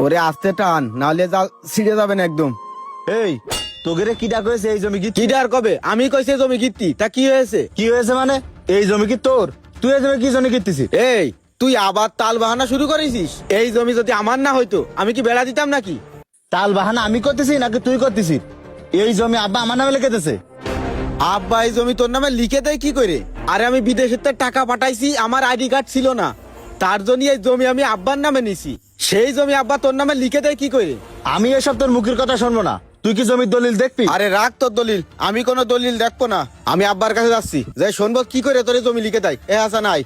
ওরে আস্তে টান, নাহলে ছিঁড়ে যাবেন একদম। এই তোকে রে কিডা কয়েছে এই জমি কি কি ডার কবে? আমি কইছে জমি গিত্তি, তা কি হয়েছে? কি হয়েছে মানে? এই জমি কি তোর? তুই এই জমি কি জন্য কিনতেছিস? এই তুই আবার তাল বাহানা শুরু করেছিস। এই জমি যদি আমার না হইতো আমি কি বেড়া দিতাম নাকি? তাল বাহানা আমি করতেছি নাকি তুই করতেছিস? এই জমি আব্বা আমার নামে লিখে দিয়েছে। আব্বা এই জমি তোর নামে লিখে দেয় কি করে? আরে আমি বিদেশের থেকে টাকা পাঠাইছি, আমার আইডি কার্ড ছিল না, তার জন্য এই জমি আমি আব্বার নামে নিছি। সেই জমি আব্বা তোর নামে লিখে দেয় কি করে? আমি এসব তোর মুখের কথা শুনবো না। তুই কি জমির দলিল দেখবি? আরে রাখ তোর দলিল, আমি কোনো দলিল দেখবো না। আমি আব্বার কাছে যাচ্ছি, যাই শুনবো কি করে তোর এই জমি লিখে দেয়। এ হাসান আয়।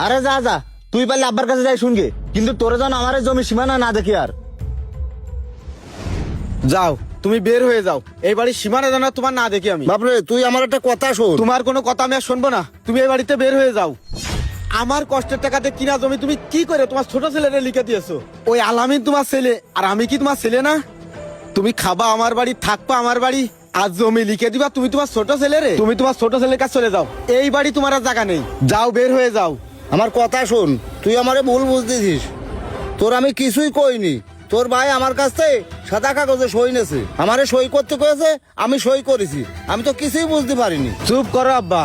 আরে যা যা, তুই পারলে আব্বার কাছে যাই শুনগে, কিন্তু তোরে যেন আমার এই জমি সীমানা না দেখি আর। যাও, তুমি বের হয়ে যাও, এই বাড়ির সীমানা জানা তোমার না দেখি আমি। বাপরে তুই আমার একটা কথা শোন। তোমার কোনো কথা আমি আর শুনবো না, তুমি এই বাড়িতে বের হয়ে যাও। আমার কষ্টের টাকাতে কিনা জমি তুমি কি করে তোমার ছোট ছেলেরে লিখে দিয়েছো? ওই আলামিন তোমার ছেলে, আর আমি কি তোমার ছেলে না? তুমি খাবা আমার বাড়ি, থাকবা আমার বাড়ি, আর জমি লিখে দিবা তুমি তোমার ছোট ছেলেরে? তুমি তোমার ছোট ছেলের কাছে চলে যাও, এই বাড়ি তোমার আর জায়গা নেই। যাও, বের হয়ে যাও। আমার কথা শোন, তুই আমারে ভুল বুঝতেছিস। তোর আমি কিছুই কইনি। তোর ভাই আমার কাছ থেকে সাদা কাগজে সই নেছে, আমারে সই করতে কয়েছে, আমি সই করেছি। আমি তো কিছুই বুঝতে পারিনি। চুপ করো আব্বা,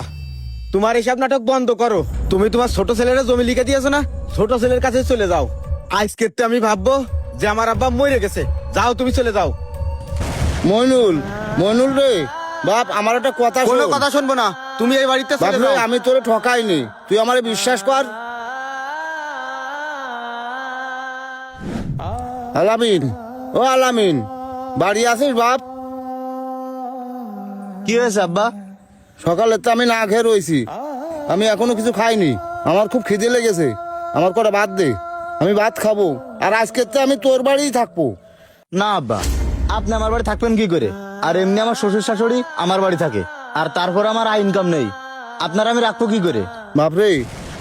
তোমার এইসব নাটক বন্ধ করো। তুমি তোমার ছোট ছেলের জমি লিখে দিয়েছো না, ছোট ছেলের কাছে চলে যাও। আজকে তো আমি ভাববো যে আমার আব্বা মরে গেছে। যাও, তুমি চলে যাও। মইনুল, মইনুল রে বাপ, আমার একটা কথা কোনো শোন। কথা শুনবো না, তুমি এই বাড়িতে চলে বাপরে, যাও। আমি তোরে ঠকাইনি, তুই আমারে বিশ্বাস কর। আলামিন, ও আলামিন, বাড়ি আছিস বাপ? কি হয়েছে আব্বা? সকালে তো আমি না খেয়ে রয়েছি, আমি এখনো কিছু খাইনি। আমার খুব খিদে লেগেছে, আমার কটা ভাত দে, আমি ভাত খাবো। আর আজকে তো আমি তোর বাড়িই থাকবো। না আব্বা, আপনি আমার বাড়ি থাকবেন কি করে? আর এমনি আমার শ্বশুর শাশুড়ি আমার বাড়ি থাকে, আর তারপর আমার আয় ইনকাম নেই। আপনার আমি রাখবো কি করে? বাপরে,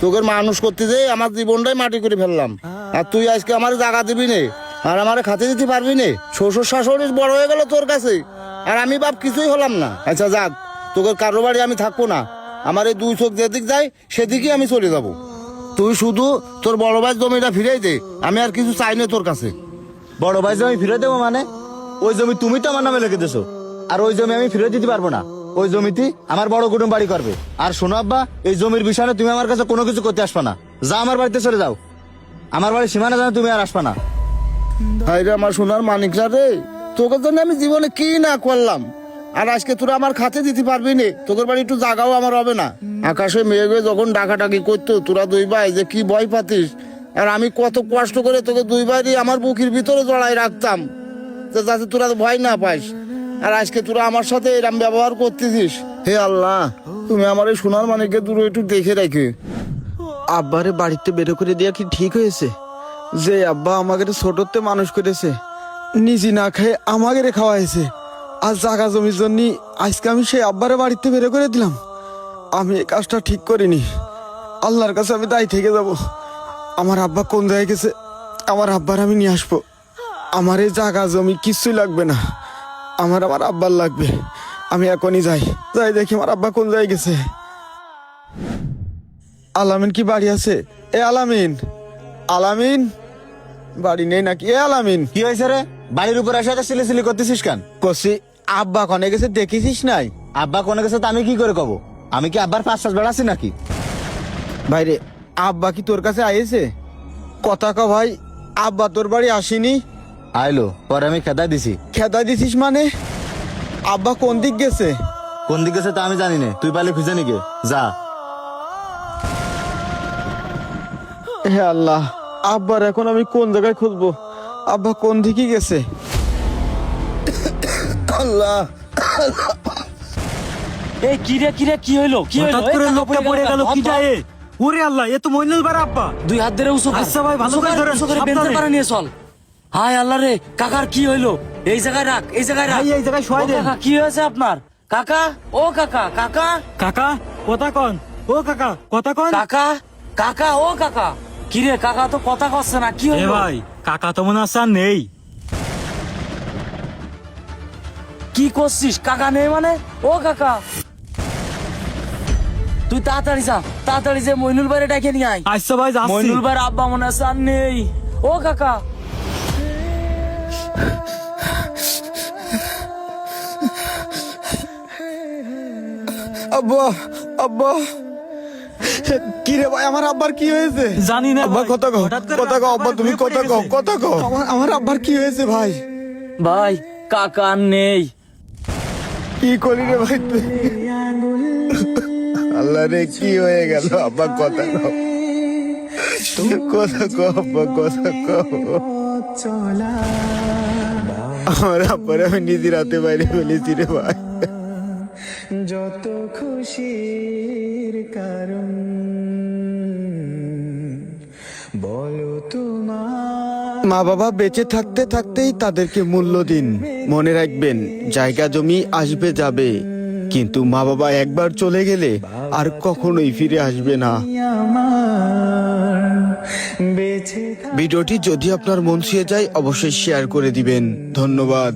তোকে মানুষ করতে যে আমার জীবনটাই মাটি করে ফেললাম, আর তুই আজকে আমার জায়গা দিবি নে, আর আমারে খাতে দিতে পারবি নে? শ্বশুর শাশুড়ি বড় হয়ে গেল তোর কাছে, আর আমি বাপ কিছুই হলাম না। আচ্ছা যাক, তোকে কারো বাড়ি আমি থাকবো না। আমার এই দুই চোখ যেদিক যায় সেদিকেই আমি চলে যাব। তুই শুধু তোর বড় ভাই জমিটা ফিরেই দে, আমি আর কিছু চাই না তোর কাছে। বড় ভাই জমি ফিরে দেবো মানে? ওই জমি তুমি তো আমার নামে লিখে দিয়েছো, আর ওই জমি আমি ফিরে দিতে পারবো না। ওই জমিতে আমার বড় কুটুম বাড়ি করবে। আর শোনো আব্বা, এই জমির বিষয়ে তুমি আমার কাছে কোনো কিছু করতে আসবে না। যা, আমার বাড়িতে চলে যাও। আমার বাড়ির সীমানা জানো তুমি আর আসবে না। হাই রে আমার সোনার মানিকরা রে, তোকে জন্য আমি জীবনে কি না করলাম, আর আজকে তোরা আমার খাতে দিতে পারবি নে? তোদের বাড়ি একটু জাগাও আমার হবে না? আকাশে মেঘে যখন ডাকাডাকি করতো, তোরা দুই ভাই যে কি ভয় পাতিস, আর আমি কত কষ্ট করে তোকে দুই ভাই আমার বুকের ভিতরে জড়াই রাখতাম, যাতে তোরা ভয় না পাইস। আর আজকে তোরা আমার সাথে এরম ব্যবহার করতেছিস। হে আল্লাহ, তুমি আমার এই সোনার মানিককে দূরে একটু দেখে রাখে। আব্বারে বাড়িতে বেরো করে দেওয়া কি ঠিক হয়েছে? যে আব্বা আমাকে ছোটতে মানুষ করেছে, নিজে না খেয়ে আমাকে খাওয়াইছে, আর জাগা জমির জন্য আজকে আমি সেই আব্বারে বাড়িতে বেরো করে দিলাম। আমি এই কাজটা ঠিক করিনি। আল্লাহর কাছে আমি দায়ী থেকে যাব। আমার আব্বা কোন জায়গায় গেছে, আমার আব্বার আমি নিয়ে আসবো। আমার এই জাগা জমি কিছুই লাগবে না, আমার আমার আব্বার লাগবে। আমি এখনই যাই, যাই দেখি আমার আব্বা কোন জায়গায় গেছে। আলামিন কি বাড়ি আছে? এ আলামিন, আলামিন বাড়ি নেই নাকি? এ আলামিন, কি হয়েছে রে? বাড়ির উপর এসে সিলি সিলি করতেছিস কেন? কষি আব্বা কনে গেছে দেখেছিস নাই? আব্বা কোনে গেছে তো আমি কি করে কব? আমি কি আব্বার পাঁচ পাঁচ বেড়াচ্ছি নাকি? ভাইরে, আব্বা কি তোর কাছে আইছে? কথা ক ভাই, আব্বা তোর বাড়ি আসেনি? আইলো, পরে আমি খেদাই দিছি। খেদা দিছিস মানে? আব্বা কোন দিক গেছে? কোন দিকে গেছে তা আমি জানি না, তুই পারলে খুঁজে নিকে যা। হে আল্লাহ, আব্বার এখন আমি কোন জায়গায় খুঁজবো? আব্বা কোন দিকে গেছে? আল্লাহ, এই কিরে কিরে কি হইলো? কি হইলো? হঠাৎ করে লোকটা পড়ে গেল কিটা এ? ওরে আল্লাহ, এ তো মইনুল বার আব্বা। দুই হাত ধরে উঁচু কর। আচ্ছা ভাই, ভালো করে ধরেন, উঁচু করে সাবধানে। বেঁধে পারে নিয়ে চল। হায় আল্লাহ রে, কাকার কি হইলো? এই জায়গায় রাখ, এই জায়গায় রাখ। ভাই, এই জায়গায় শোয়াই ও দেন। কাকা, কি হয়েছে আপনার? কাকা, ও কাকা, কাকা, কাকা কথা কন, ও কাকা কথা কন। কাকা, কাকা, ও কাকা। কিরে কাকা তো কথা কচ্ছে না, কি এ হইলো? ভাই, কাকা তো মনে হচ্ছে আর নেই। কি করছিস? কাকা নেই মানে? ও কাকা, তুই তাড়াতাড়ি যা, তাড়াতাড়ি যে মইনুল ভাইরে ডেকে নিয়ে আয়। আচ্ছা ভাই, যাচ্ছি। মইনুল ভাইয়ের আব্বা মনে আছে আর নেই। ও কাকা আব্বা আব্বা কি রে ভাই, আমার আব্বার কি হয়েছে? জানি না আব্বা ভাই, কথা কও, হঠাৎ করে কথা কও আব্বা, আমার তুমি হয়ে কথা পড়ে কও, গেছে। কথা কও। আমার আব্বার কি হয়েছে ভাই? ভাই কাকা আর নেই। কি করি রে ভাই তুই? আল্লাহ রে, কি হয়ে গেল? আব্বা কথা কও, কথা কও আব্বা, কথা কও। আমার আব্বারে আমি নিজের হাতে বাইরে ফেলেছি রে ভাই। যত খুশির কারণ বলো তোমার। মা বাবা বেঁচে থাকতে থাকতেই তাদেরকে মূল্য দিন। মনে রাখবেন, জায়গা জমি আসবে যাবে, কিন্তু মা বাবা একবার চলে গেলে আর কখনোই ফিরে আসবে না। আমার বেঁচে ভিডিওটি যদি আপনার মন ছুঁয়ে যায় অবশ্যই শেয়ার করে দিবেন। ধন্যবাদ।